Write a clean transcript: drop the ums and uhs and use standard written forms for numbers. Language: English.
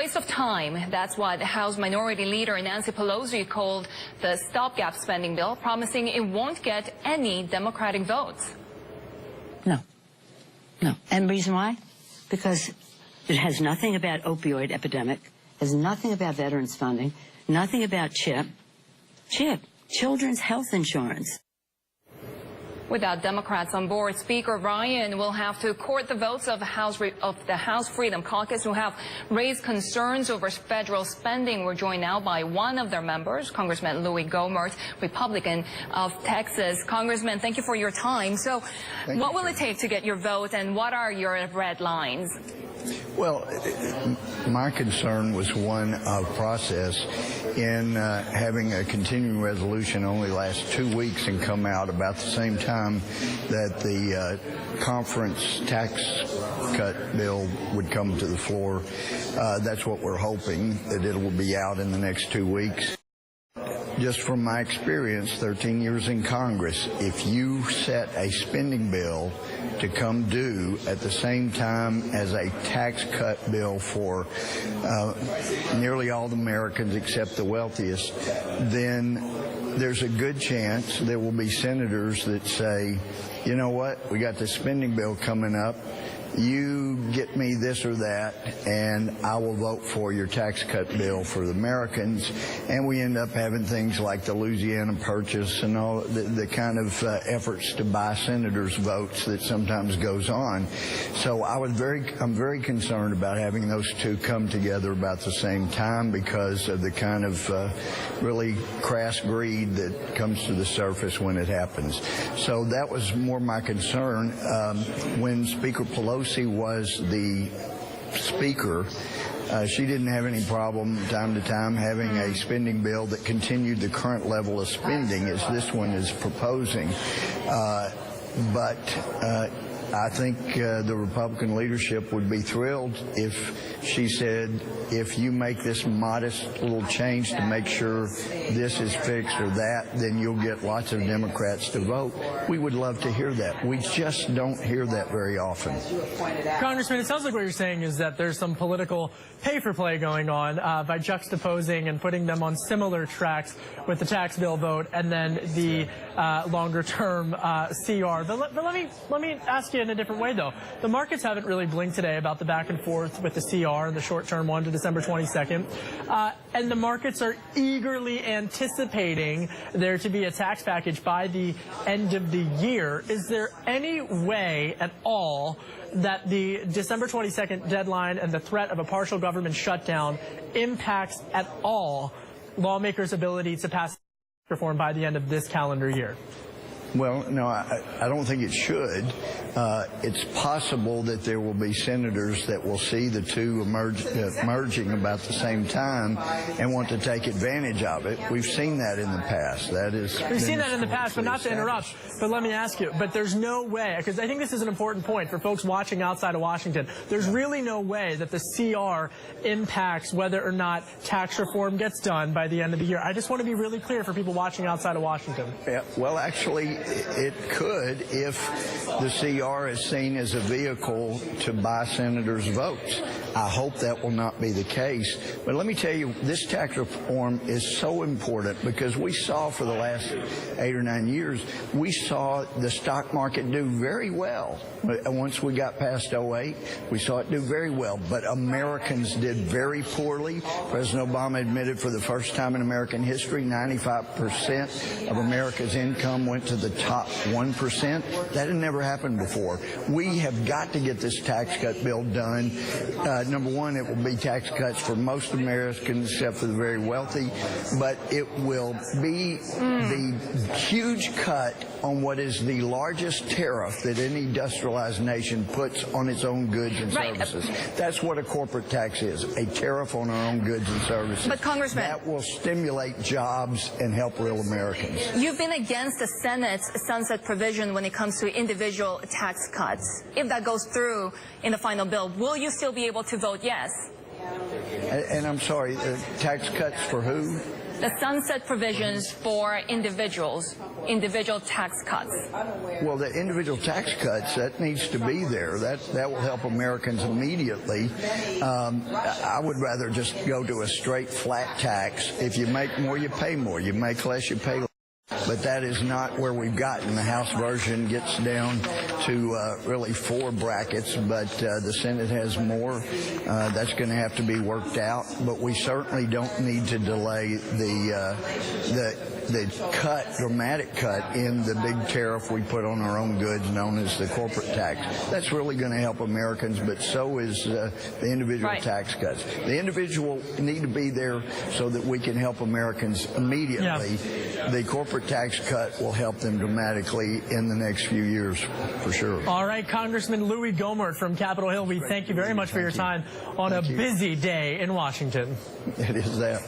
waste of time. That's what House Minority Leader Nancy Pelosi called the stopgap spending bill, promising it won't get any Democratic votes. No. And the reason why? Because it has nothing about opioid epidemic, has nothing about veterans funding, nothing about CHIP, children's health insurance. Without Democrats on board, Speaker Ryan will have to court the votes of the House Freedom Caucus, who have raised concerns over federal spending. We're joined now by one of their members, Congressman Louie Gohmert, Republican of Texas. Congressman, thank you for your time. So what will it take to get your vote, and what are your red lines? Well, my concern was one of process in having a continuing resolution only last 2 weeks and come out about the same time that the conference tax cut bill would come to the floor. That's what we're hoping, that it will be out in the next 2 weeks. Just from my experience, 13 years in Congress, if you set a spending bill to come due at the same time as a tax cut bill for nearly all the Americans except the wealthiest, then there's a good chance there will be senators that say, you know what, we got the spending bill coming up. You get me this or that, and I will vote for your tax cut bill for the Americans. And we end up having things like the Louisiana Purchase and all the kind of efforts to buy senators' votes that sometimes goes on. So I'm very concerned about having those two come together about the same time because of the kind of really crass greed that comes to the surface when it happens. So that was more my concern. When Speaker Pelosi was the speaker, she didn't have any problem time to time having a spending bill that continued the current level of spending as this one is proposing. But I think the Republican leadership would be thrilled if she said, if you make this modest little change to make sure this is fixed or that, then you'll get lots of Democrats to vote. We would love to hear that. We just don't hear that very often. Congressman, it sounds like what you're saying is that there's some political pay-for-play going on by juxtaposing and putting them on similar tracks with the tax bill vote and then the longer-term CR. But let me ask you in a different way, though. The markets haven't really blinked today about the back and forth with the CR and the short-term one to December 22nd. And the markets are eagerly anticipating there to be a tax package by the end of the year. Is there any way at all that the December 22nd deadline and the threat of a partial government shutdown impacts at all lawmakers' ability to pass reform by the end of this calendar year? Well, no, I don't think it should. It's possible that there will be senators that will see the two merging about the same time and want to take advantage of it. We've seen that in the past. We've seen that in the past, but not to interrupt. But let me ask you, but there's no way, because I think this is an important point for folks watching outside of Washington. There's really no way that the CR impacts whether or not tax reform gets done by the end of the year. I just want to be really clear for people watching outside of Washington. Yeah, well, actually, it could if the CR is seen as a vehicle to buy senators' votes. I hope that will not be the case. But let me tell you, this tax reform is so important because we saw for the last 8 or 9 years, we saw the stock market do very well. Once we got past 08, we saw it do very well. But Americans did very poorly. President Obama admitted for the first time in American history, 95% of America's income went to the top 1%. That had never happened before. We have got to get this tax cut bill done. Number one, it will be tax cuts for most Americans except for the very wealthy, but it will be the huge cut on what is the largest tariff that any industrialized nation puts on its own goods and services. That's what a corporate tax is, a tariff on our own goods and services. But Congressman, that will stimulate jobs and help real Americans. You've been against the Senate's sunset provision when it comes to individual tax cuts. If that goes through in the final bill, will you still be able to vote yes? And I'm sorry, tax cuts for who? the sunset provisions for individual tax cuts? Well, the individual tax cuts, that needs to be there. That will help Americans immediately. I would rather just go to a straight flat tax. If you make more, you pay more. You make less, you pay less. But that is not where we've gotten. The House version gets down to really 4 brackets, but the Senate has more. That's going to have to be worked out. But we certainly don't need to delay the dramatic cut in the big tariff we put on our own goods known as the corporate tax. That's really going to help Americans, but so is the individual tax cuts. The individual need to be there so that we can help Americans immediately. Yeah. The corporate tax cut will help them dramatically in the next few years, for sure. All right, Congressman Louie Gohmert from Capitol Hill, we thank you very much for your time on a busy day in Washington. It is that.